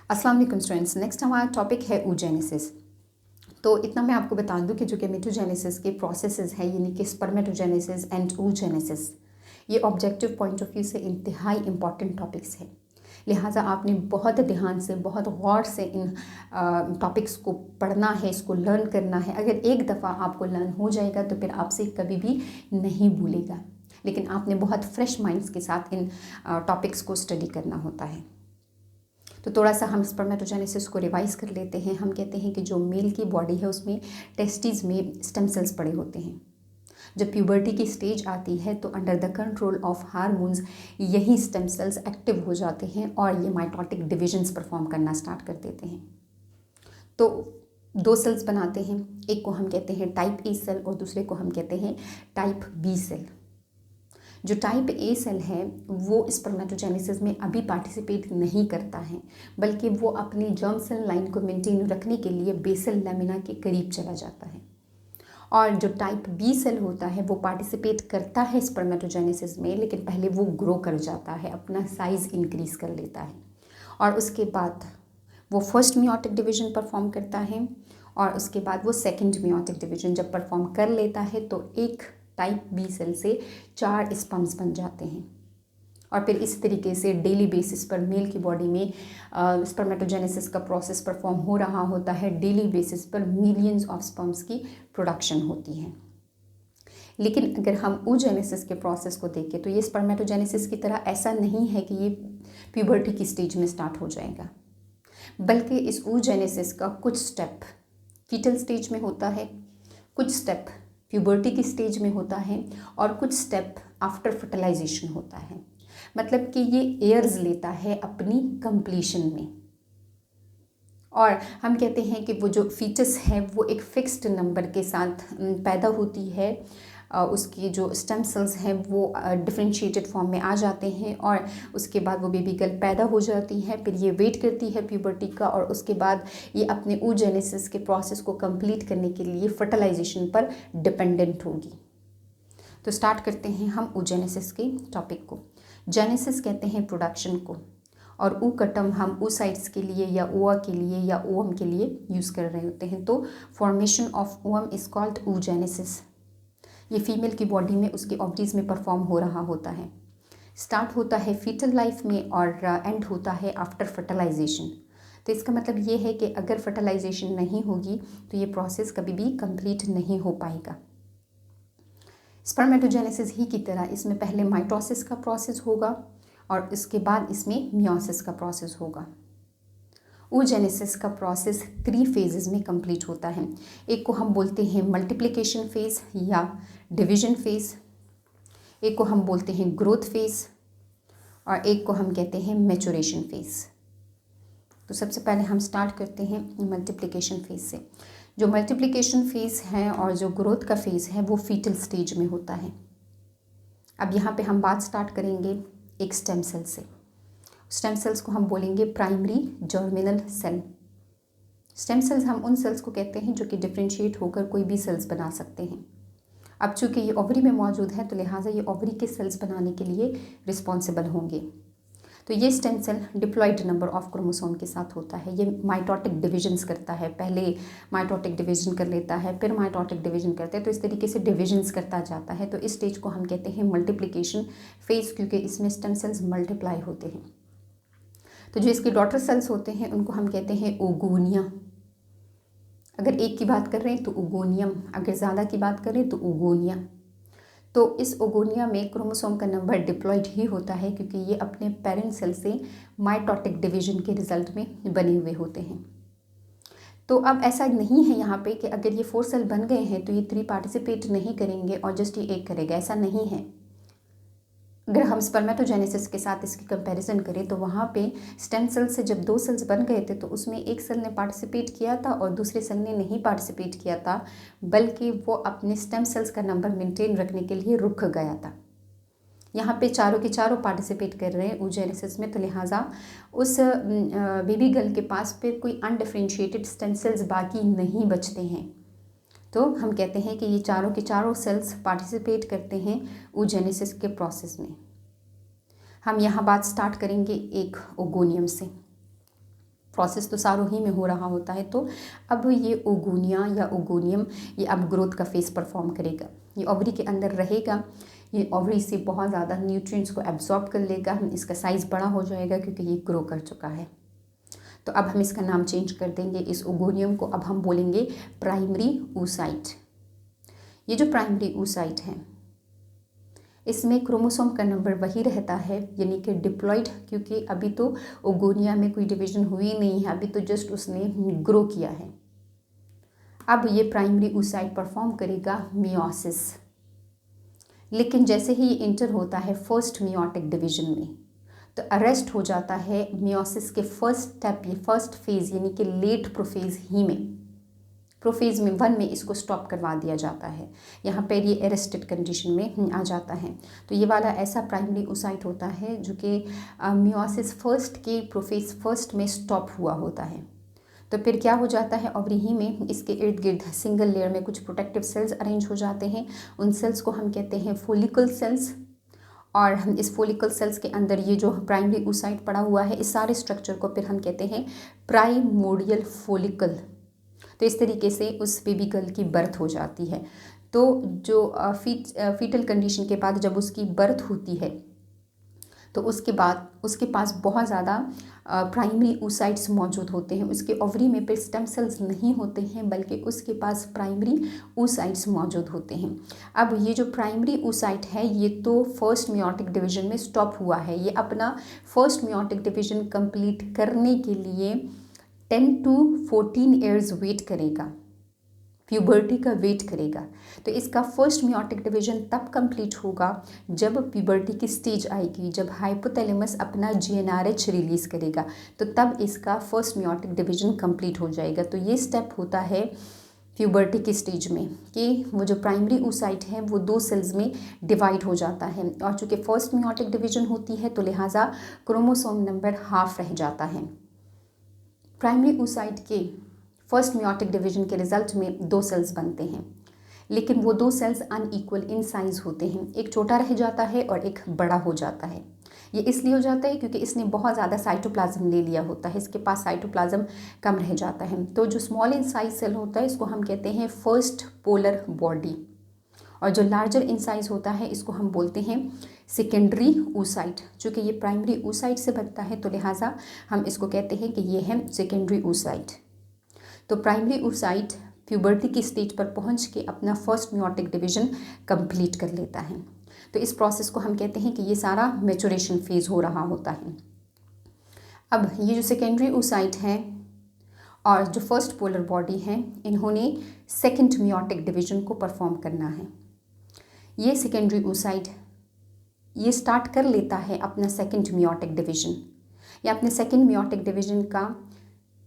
अस्सलाम वालेकुम students. Next हमारा टॉपिक है oogenesis। तो इतना मैं आपको बता दूं कि जो गेमेटोजेनेसिस के प्रोसेसेस हैं यानी कि स्पर्मेटोजेनेसिस एंड oogenesis, ये ऑब्जेक्टिव पॉइंट ऑफ व्यू से इंतहाई इंपॉर्टेंट टॉपिक्स हैं। लिहाजा आपने बहुत ध्यान से, बहुत गौर से इन टॉपिक्स को पढ़ना है, इसको लर्न करना है। अगर एक दफ़ा आपको लर्न हो जाएगा तो फिर आपसे कभी भी नहीं भूलेगा, लेकिन आपने बहुत फ्रेश माइंड्स के साथ इन टॉपिक्स को स्टडी करना होता है। तो थोड़ा सा हम स्पर्मेटोजेनेसिस को रिवाइज कर लेते हैं। हम कहते हैं कि जो मेल की बॉडी है उसमें टेस्टिस में स्टेम सेल्स पड़े होते हैं। जब प्यूबर्टी की स्टेज आती है तो under the control of hormones यही स्टेम सेल्स एक्टिव हो जाते हैं और ये माइटोटिक डिविजन्स परफॉर्म करना स्टार्ट कर देते हैं। तो दो सेल्स बनाते हैं, एक को हम कहते हैं टाइप ए सेल और दूसरे को हम कहते हैं टाइप बी सेल। जो टाइप ए सेल है वो स्पर्मेटोजेनेसिस में अभी पार्टिसिपेट नहीं करता है, बल्कि वो अपनी जर्म सेल लाइन को मेंटेन रखने के लिए बेसल लैमिना के करीब चला जाता है। और जो टाइप बी सेल होता है वो पार्टिसिपेट करता है स्पर्मेटोजेनेसिस में, लेकिन पहले वो ग्रो कर जाता है, अपना साइज़ इंक्रीज़ कर लेता है और उसके बाद वो फर्स्ट मियोटिक डिवीजन परफॉर्म करता है और उसके बाद वो सेकंड मियोटिक डिवीजन जब परफॉर्म कर लेता है तो एक टाइप बी सेल से 4 स्पर्म्स बन जाते हैं। और फिर इस तरीके से डेली बेसिस पर मेल की बॉडी में स्पर्मेटोजेनेसिस का प्रोसेस परफॉर्म हो रहा होता है। डेली बेसिस पर मिलियंस ऑफ स्पर्म्स की प्रोडक्शन होती है। लेकिन अगर हम oogenesis के प्रोसेस को देखें तो ये स्पर्मेटोजेनेसिस की तरह ऐसा नहीं है कि ये प्यूबर्टी की स्टेज में स्टार्ट हो जाएगा, बल्कि इस oogenesis का कुछ स्टेप फीटल स्टेज में होता है, कुछ स्टेप प्यूबर्टी की स्टेज में होता है और कुछ स्टेप आफ्टर फर्टिलाइजेशन होता है। मतलब कि ये एयर्स लेता है अपनी कंप्लीशन में। और हम कहते हैं कि वो जो फीटस है वो एक फिक्स्ड नंबर के साथ पैदा होती है। उसकी जो स्टेम सेल्स हैं वो डिफरेंशिएटेड फॉर्म में आ जाते हैं और उसके बाद वो बेबी गर्ल पैदा हो जाती है। फिर ये वेट करती है प्यूबर्टी का और उसके बाद ये अपने oogenesis के प्रोसेस को कंप्लीट करने के लिए फर्टिलाइजेशन पर डिपेंडेंट होगी। तो स्टार्ट करते हैं हम oogenesis के टॉपिक को। जेनेसिस कहते हैं प्रोडक्शन को और ऊ का टर्म हम oocytes के लिए या ओवा के लिए या ओवम के लिए यूज़ कर रहे होते हैं। तो formation of ovum is called oogenesis। ये फीमेल की बॉडी में उसके ओवरीज में परफॉर्म हो रहा होता है। स्टार्ट होता है फीटल लाइफ में और एंड होता है आफ्टर फर्टिलाइजेशन। तो इसका मतलब ये है कि अगर फर्टिलाइजेशन नहीं होगी तो ये प्रोसेस कभी भी कंप्लीट नहीं हो पाएगा। स्पर्मेटोजेनेसिस ही की तरह इसमें पहले माइटोसिस का प्रोसेस होगा और इसके बाद इसमें मियोसिस का प्रोसेस होगा। oogenesis का प्रोसेस 3 फेजेस में कंप्लीट होता है। एक को हम बोलते हैं मल्टीप्लिकेशन फेज़ या डिवीजन फेज़, एक को हम बोलते हैं ग्रोथ फेज़ और एक को हम कहते हैं मैचुरेशन फेज़। तो सबसे पहले हम स्टार्ट करते हैं मल्टीप्लिकेशन फेज़ से। जो मल्टीप्लिकेशन फेज़ है और जो ग्रोथ का फेज़ है वो फीटल स्टेज में होता है। अब यहाँ पे हम बात स्टार्ट करेंगे एक स्टेम सेल से। स्टेम सेल्स को हम बोलेंगे primary germinal cell. Stem cells हम उन सेल्स को कहते हैं जो कि डिफ्रेंशिएट होकर कोई भी सेल्स बना सकते हैं। अब चूँकि ये ओवरी में मौजूद है तो लिहाजा ये ओवरी के सेल्स बनाने के लिए रिस्पॉन्सिबल होंगे। तो ये stem cell diploid number of chromosome के साथ होता है। ये माइटोटिक डिविजन्स करता है, पहले माइटोटिक डिवीजन कर लेता है, फिर माइटोटिक डिवीजन करता है, तो इस तरीके से डिविजन्स करता जाता है। तो इस स्टेज को हम कहते हैं मल्टीप्लिकेशन फेज़, क्योंकि इसमें स्टेम सेल्स मल्टीप्लाई होते हैं। तो जो इसके डॉटर सेल्स होते हैं उनको हम कहते हैं ओगोनिया। अगर एक की बात कर रहे हैं तो ओगोनियम, अगर ज़्यादा की बात करें तो ओगोनिया। तो इस ओगोनिया में क्रोमोसोम का नंबर डिप्लॉयड ही होता है क्योंकि ये अपने पेरेंट सेल से माइटोटिक डिवीजन के रिजल्ट में बने हुए होते हैं। तो अब ऐसा नहीं है यहाँ पे कि अगर ये 4 सेल बन गए हैं तो ये 3 पार्टिसिपेट नहीं करेंगे और जस्ट ये एक करेगा, ऐसा नहीं है। अगर हम स्पर्मेटोजेनेसिस के साथ इसकी कंपैरिजन करें तो वहाँ पे स्टेम सेल से जब 2 सेल्स बन गए थे तो उसमें एक सेल ने पार्टिसिपेट किया था और दूसरे सेल ने नहीं पार्टिसिपेट किया था, बल्कि वो अपने स्टेम सेल्स का नंबर मेंटेन रखने के लिए रुक गया था। यहाँ पे चारों के चारों पार्टिसिपेट कर रहे हैं oogenesis में, तो लिहाजा उस बेबी गर्ल के पास फिर कोई अनडिफ्रेंशिएटेड स्टेम सेल्स बाकी नहीं बचते हैं। तो हम कहते हैं कि ये चारों के चारों सेल्स पार्टिसिपेट करते हैं oogenesis के प्रोसेस में। हम यहाँ बात स्टार्ट करेंगे एक ओगोनियम से। प्रोसेस तो सारों ही में हो रहा होता है। तो अब ये ओगोनिया या ओगोनियम ये अब ग्रोथ का फेस परफॉर्म करेगा। ये ओवरी के अंदर रहेगा, ये ओवरी से बहुत ज़्यादा न्यूट्रिएंट्स को एब्जॉर्ब कर लेगा, इसका साइज़ बड़ा हो जाएगा क्योंकि ये ग्रो कर चुका है। तो अब हम इसका नाम चेंज कर देंगे, इस ओगोनियम को अब हम बोलेंगे प्राइमरी oocyte। ये जो प्राइमरी oocyte है इसमें क्रोमोसोम का नंबर वही रहता है, यानी कि डिप्लॉइड, क्योंकि अभी तो ओगोनिया में कोई डिवीजन हुई नहीं है, अभी तो जस्ट उसने ग्रो किया है। अब ये प्राइमरी oocyte परफॉर्म करेगा मियोसिस, लेकिन जैसे ही ये इंटर होता है फर्स्ट मियोटिक डिवीजन में तो अरेस्ट हो जाता है मियोसिस के फर्स्ट स्टेप, ये फर्स्ट फेज़ यानी कि लेट प्रोफेज ही में, प्रोफेज में 1 में इसको स्टॉप करवा दिया जाता है। यहाँ पर ये अरेस्टेड कंडीशन में आ जाता है। तो ये वाला ऐसा प्राइमरी oocyte होता है जो कि मियोसिस फर्स्ट के प्रोफेज फर्स्ट में स्टॉप हुआ होता है। तो फिर क्या हो जाता है, ओवरी ही में इसके इर्द गिर्द सिंगल लेयर में कुछ प्रोटेक्टिव सेल्स अरेंज हो जाते हैं। उन सेल्स को हम कहते हैं फोलिकल सेल्स, और हम इस फोलिकल सेल्स के अंदर ये जो प्राइमरी oocyte पड़ा हुआ है इस सारे स्ट्रक्चर को फिर हम कहते हैं प्राइमोर्डियल फोलिकल। तो इस तरीके से उस बेबी गर्ल की बर्थ हो जाती है। तो जो फीटल कंडीशन के बाद जब उसकी बर्थ होती है तो उसके बाद उसके पास बहुत ज़्यादा प्राइमरी oocytes मौजूद होते हैं। उसके ओवरी में फिर स्टेम सेल्स नहीं होते हैं, बल्कि उसके पास प्राइमरी oocytes मौजूद होते हैं। अब ये जो प्राइमरी oocyte है ये तो फर्स्ट मियोटिक डिवीजन में स्टॉप हुआ है। ये अपना फर्स्ट मियोटिक डिवीजन कंप्लीट करने के लिए 10 to 14 ईयर्स वेट करेगा, प्यूबर्टी का वेट करेगा। तो इसका फर्स्ट मियोटिक डिवीजन तब कंप्लीट होगा जब प्यूबर्टी की स्टेज आएगी, जब हाइपोथैलेमस अपना GnRH रिलीज़ करेगा, तो तब इसका फर्स्ट मियोटिक डिवीजन कंप्लीट हो जाएगा। तो ये स्टेप होता है प्यूबर्टी की स्टेज में कि वो जो प्राइमरी oocyte है वो 2 सेल्स में डिवाइड हो जाता है, और चूँकि फर्स्ट मियोटिक डिवीजन होती है तो लिहाजा क्रोमोसोम नंबर हाफ रह जाता है। प्राइमरी oocyte के फर्स्ट मियोटिक डिवीजन के रिजल्ट में 2 सेल्स बनते हैं, लेकिन वो 2 सेल्स अनइक्वल इन साइज़ होते हैं, एक छोटा रह जाता है और एक बड़ा हो जाता है। ये इसलिए हो जाता है क्योंकि इसने बहुत ज़्यादा साइटोप्लाज्म ले लिया होता है, इसके पास साइटोप्लाज्म कम रह जाता है। तो जो स्मॉल इन साइज सेल होता है इसको हम कहते हैं फर्स्ट पोलर बॉडी, और जो लार्जर इन साइज होता है इसको हम बोलते हैं सेकेंडरी oocyte। चूँकि ये प्राइमरी oocyte से बनता है तो लिहाजा हम इसको कहते हैं कि ये है सेकेंडरी oocyte। तो प्राइमरी oocyte प्यूबर्टी की स्टेज पर पहुंच के अपना फर्स्ट मियोटिक डिवीजन कंप्लीट कर लेता है। तो इस प्रोसेस को हम कहते हैं कि ये सारा मैचुरेशन फेज हो रहा होता है। अब ये जो सेकेंडरी oocyte है और जो फर्स्ट पोलर बॉडी है, इन्होंने सेकंड मियोटिक डिवीजन को परफॉर्म करना है। ये सेकेंडरी oocyte ये स्टार्ट कर लेता है अपना सेकंड मियोटिक डिवीजन, या अपने सेकंड मियोटिक डिवीजन का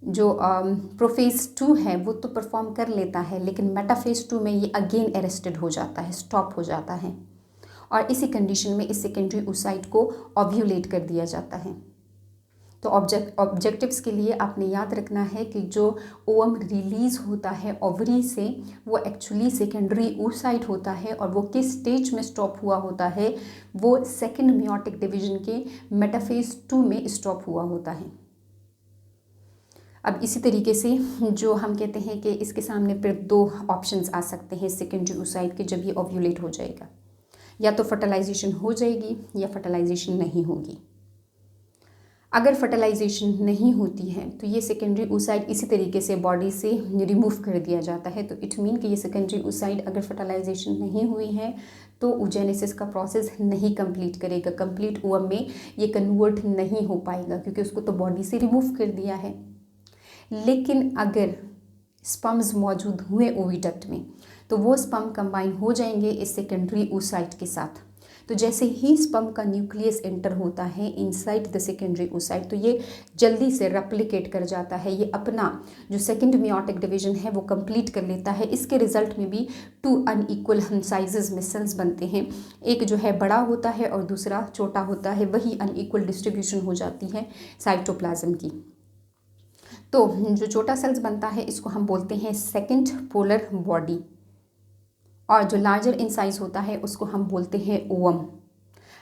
जो प्रोफेज 2 है वो तो परफॉर्म कर लेता है, लेकिन मेटाफेज 2 में ये अगेन अरेस्टेड हो जाता है, स्टॉप हो जाता है, और इसी कंडीशन में इस सेकेंडरी oocyte को ओव्यूलेट कर दिया जाता है। तो ऑब्जेक्टिव्स के लिए आपने याद रखना है कि जो ओवम रिलीज़ होता है ओवरी से वो एक्चुअली सेकेंडरी oocyte होता है, और वो किस स्टेज में स्टॉप हुआ होता है, वो सेकेंड मियोटिक डिवीजन के मेटाफेज 2 में स्टॉप हुआ होता है। अब इसी तरीके से जो हम कहते हैं कि इसके सामने फिर 2 ऑप्शंस आ सकते हैं सेकेंडरी oocyte के जब ये ओव्यूलेट हो जाएगा, या तो फर्टिलाइजेशन हो जाएगी या फर्टिलाइजेशन नहीं होगी। अगर फर्टिलाइजेशन नहीं होती है तो ये सेकेंडरी oocyte इसी तरीके से बॉडी से रिमूव कर दिया जाता है। तो इट मीन कि ये सेकेंडरी oocyte अगर फर्टिलाइजेशन नहीं हुई है तो oogenesis का प्रोसेस नहीं कंप्लीट करेगा, कंप्लीट ओवम में ये कन्वर्ट नहीं हो पाएगा क्योंकि उसको तो बॉडी से रिमूव कर दिया है। लेकिन अगर स्पर्म्स मौजूद हुए ओविडक्ट में तो वो स्पर्म कंबाइन हो जाएंगे इस सेकेंडरी oocyte के साथ। तो जैसे ही स्पर्म का न्यूक्लियस एंटर होता है इनसाइड द सेकेंडरी oocyte तो ये जल्दी से रेप्लिकेट कर जाता है, ये अपना जो सेकेंड मियोटिक डिवीजन है वो कंप्लीट कर लेता है। इसके रिजल्ट में भी 2 अनइक्वल साइजेस में सेल्स बनते हैं, एक जो है बड़ा होता है और दूसरा छोटा होता है, वही अनइक्वल डिस्ट्रीब्यूशन हो जाती है साइटोप्लाज्म की। तो जो छोटा सेल्स बनता है इसको हम बोलते हैं सेकेंड पोलर बॉडी, और जो लार्जर इन साइज होता है उसको हम बोलते हैं ओवम।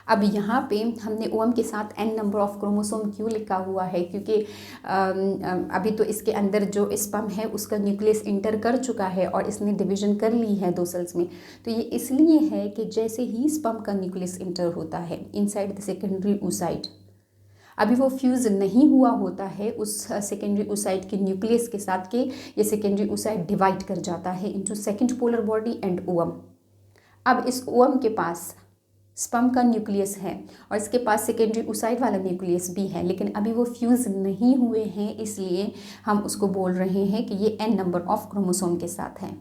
अब यहाँ पे हमने ओवम के साथ n नंबर ऑफ क्रोमोसोम क्यों लिखा हुआ है, क्योंकि अभी तो इसके अंदर जो स्पर्म है उसका न्यूक्लियस इंटर कर चुका है और इसने डिवीजन कर ली है 2 सेल्स में। तो ये इसलिए है कि जैसे ही स्पर्म का न्यूक्लियस इंटर होता है इनसाइड द सेकेंडरी oocyte, अभी वो फ्यूज़ नहीं हुआ होता है उस सेकेंडरी oocyte के न्यूक्लियस के साथ कि ये सेकेंडरी oocyte डिवाइड कर जाता है into second polar body and ovum. अब इस ओवम के पास स्पर्म का न्यूक्लियस है और इसके पास सेकेंडरी oocyte वाला न्यूक्लियस भी है, लेकिन अभी वो फ्यूज़ नहीं हुए हैं, इसलिए हम उसको बोल रहे हैं कि ये n नंबर ऑफ क्रोमोसोम के साथ हैं।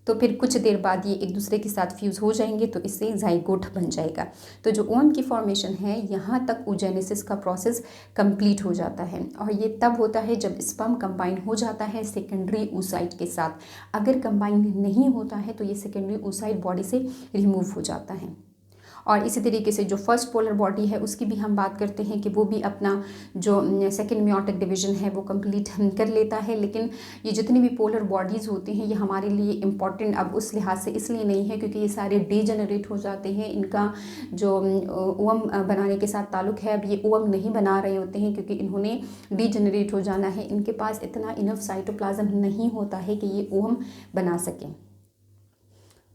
तो फिर कुछ देर बाद ये एक दूसरे के साथ फ्यूज़ हो जाएंगे तो इससे जाइगोट बन जाएगा। तो जो ओवम की फॉर्मेशन है यहाँ तक oogenesis का प्रोसेस कंप्लीट हो जाता है और ये तब होता है जब स्पर्म कंबाइन हो जाता है सेकेंडरी oocyte के साथ। अगर कंबाइन नहीं होता है तो ये सेकेंडरी oocyte बॉडी से रिमूव हो जाता है। और इसी तरीके से जो फर्स्ट पोलर बॉडी है उसकी भी हम बात करते हैं कि वो भी अपना जो सेकेंड मियोटिक डिवीजन है वो कंप्लीट कर लेता है। लेकिन ये जितनी भी पोलर बॉडीज़ होती हैं ये हमारे लिए इम्पॉर्टेंट अब उस लिहाज से इसलिए नहीं है क्योंकि ये सारे डीजेनरेट हो जाते हैं, इनका जो ओवम बनाने के साथ ताल्लुक़ है अब ये ओवम नहीं बना रहे होते हैं क्योंकि इन्होंने डीजेनरेट हो जाना है, इनके पास इतना इनफ साइटोप्लाज्म नहीं होता है कि ये ओवम बना सकें।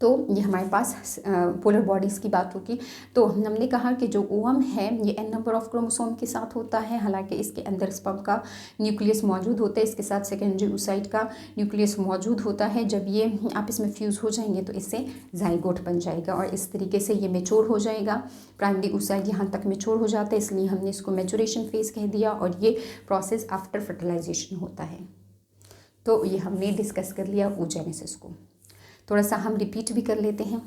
तो ये हमारे पास पोलर बॉडीज़ की बात होगी। तो हमने कहा कि जो ओवम है ये n नंबर ऑफ क्रोमोसोम के साथ होता है, हालांकि इसके अंदर स्पर्म का न्यूक्लियस मौजूद होता है, इसके साथ सेकेंडरी oocyte का न्यूक्लियस मौजूद होता है। जब ये आपस में फ्यूज़ हो जाएंगे तो इससे जाइगोट बन जाएगा और इस तरीके से ये मेच्योर हो जाएगा। प्राइमरी oocyte यहाँ तक मेच्योर हो जाता है, इसलिए हमने इसको मैच्योरेशन फेज़ कह दिया और ये प्रोसेस आफ्टर फर्टिलाइजेशन होता है। तो ये हमने डिस्कस कर लिया oogenesis को। थोड़ा सा हम रिपीट भी कर लेते हैं।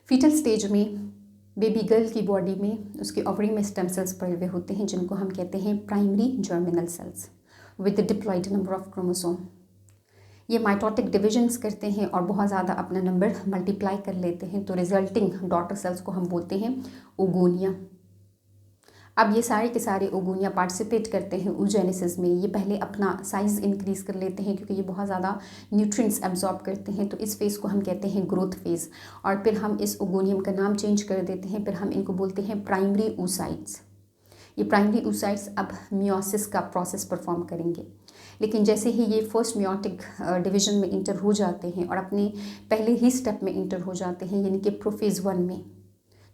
फीटल स्टेज में बेबी गर्ल की बॉडी में उसके ओवरी में स्टेम सेल्स पड़े हुए होते हैं जिनको हम कहते हैं primary germinal cells with diploid number of chromosome. ये माइटोटिक डिविजन्स करते हैं और बहुत ज़्यादा अपना नंबर मल्टीप्लाई कर लेते हैं, तो रिजल्टिंग डॉटर सेल्स को हम बोलते हैं ओगोनिया। अब ये सारे के सारे ओगोनिया पार्टिसिपेट करते हैं oogenesis में। ये पहले अपना साइज़ इंक्रीज़ कर लेते हैं क्योंकि ये बहुत ज़्यादा न्यूट्रिएंट्स एब्जॉर्ब करते हैं, तो इस फेज़ को हम कहते हैं ग्रोथ फेज़। और फिर हम इस ओगोनियम का नाम चेंज कर देते हैं, फिर हम इनको बोलते हैं प्राइमरी oocytes। ये प्राइमरी oocytes अब मियोसिस का प्रोसेस परफॉर्म करेंगे, लेकिन जैसे ही ये फर्स्ट मियोटिक डिवीजन में इंटर हो जाते हैं और अपने पहले ही स्टेप में इंटर हो जाते हैं यानी कि प्रोफेज़ 1 में,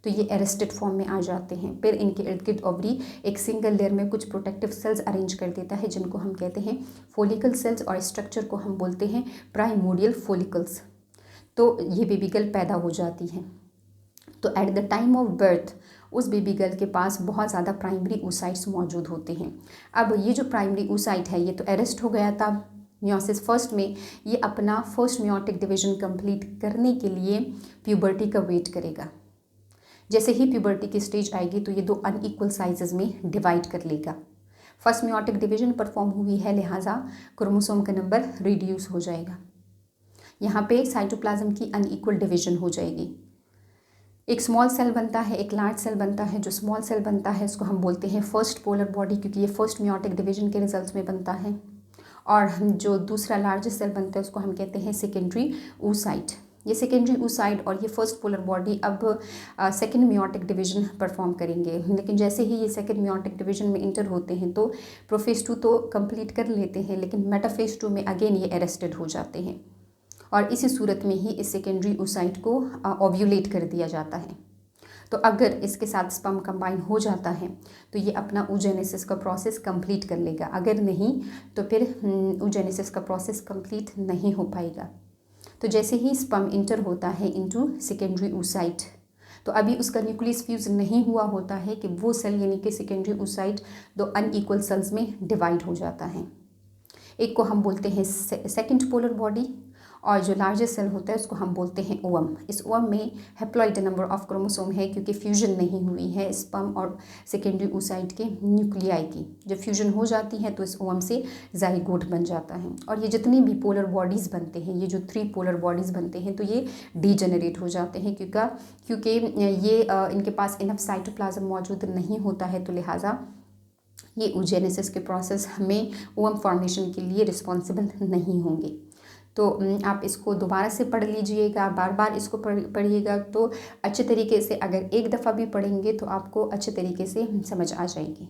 तो ये एरेस्टेड फॉर्म में आ जाते हैं। फिर इनके इर्द गिर्द ओवरी एक सिंगल लेयर में कुछ प्रोटेक्टिव सेल्स अरेंज कर देता है जिनको हम कहते हैं फोलिकल सेल्स और स्ट्रक्चर को हम बोलते हैं प्राइमोडियल फोलिकल्स। तो ये बेबी गर्ल पैदा हो जाती है। तो at the time of birth उस बेबी गर्ल के पास बहुत ज़्यादा प्राइमरी oocytes मौजूद होते हैं। अब ये जो प्राइमरी oocyte है ये तो अरेस्ट हो गया था मियोसिस फर्स्ट में, ये अपना फर्स्ट मियोटिक डिवीजन कंप्लीट करने के लिए प्यूबर्टी का वेट करेगा। जैसे ही प्यूबर्टी की स्टेज आएगी तो ये 2 अनइक्वल साइजेस में डिवाइड कर लेगा। फर्स्ट मियोटिक डिवीजन परफॉर्म हुई है, लिहाजा क्रोमोसोम का नंबर रिड्यूस हो जाएगा। यहाँ पे साइटोप्लाज्म की अनइक्वल डिवीजन हो जाएगी। एक स्मॉल सेल बनता है, एक लार्ज सेल बनता है। जो स्मॉल सेल बनता है उसको हम बोलते हैं फर्स्ट पोलर बॉडी क्योंकि ये फर्स्ट मियोटिक डिवीजन के रिजल्ट में बनता है। और जो दूसरा लार्जेस्ट सेल बनता है उसको हम कहते हैं सेकेंडरी oocyte। ये सेकेंडरी oocyte और ये फर्स्ट पोलर बॉडी अब सेकेंड मियोटिक डिवीजन परफॉर्म करेंगे, लेकिन जैसे ही ये सेकेंड मियोटिक डिवीजन में इंटर होते हैं तो प्रोफेज 2 तो कंप्लीट कर लेते हैं, लेकिन मेटाफेज 2 में अगेन ये अरेस्टेड हो जाते हैं और इसी सूरत में ही इस सेकेंडरी oocyte को ओव्यूलेट कर दिया जाता है। तो अगर इसके साथ स्पर्म कंबाइन हो जाता है तो ये अपना oogenesis का प्रोसेस कंप्लीट कर लेगा, अगर नहीं तो फिर oogenesis का प्रोसेस कंप्लीट नहीं हो पाएगा। तो जैसे ही स्पर्म इंटर होता है इनटू सेकेंडरी oocyte तो अभी उसका न्यूक्लियस फ्यूज नहीं हुआ होता है कि वो सेल यानी कि सेकेंडरी oocyte 2 अनइक्वल सेल्स में डिवाइड हो जाता है। एक को हम बोलते हैं सेकेंड पोलर बॉडी और जो लार्जेस्ट सेल होता है उसको हम बोलते हैं ओवम। इस ओवम में हैप्लॉइड नंबर ऑफ क्रोमोसोम है क्योंकि फ्यूजन नहीं हुई है स्पर्म और सेकेंडरी oocyte के न्यूक्लियाई की। जब फ्यूजन हो जाती है तो इस ओवम से जाइगोट बन जाता है और ये जितनी भी पोलर बॉडीज़ बनते हैं, ये जो 3 पोलर बॉडीज़ बनते हैं तो ये डीजेनरेट हो जाते हैं क्योंकि ये इनके पास इनफ साइटोप्लाज्म मौजूद नहीं होता है, तो लिहाजा ये oogenesis के प्रोसेस में ओवम फॉर्मेशन के लिए रिस्पॉन्सिबल नहीं होंगे। तो आप इसको दोबारा से पढ़ लीजिएगा, बार बार इसको पढ़िएगा, तो अच्छे तरीके से, अगर एक दफ़ा भी पढ़ेंगे तो आपको अच्छे तरीके से समझ आ जाएगी।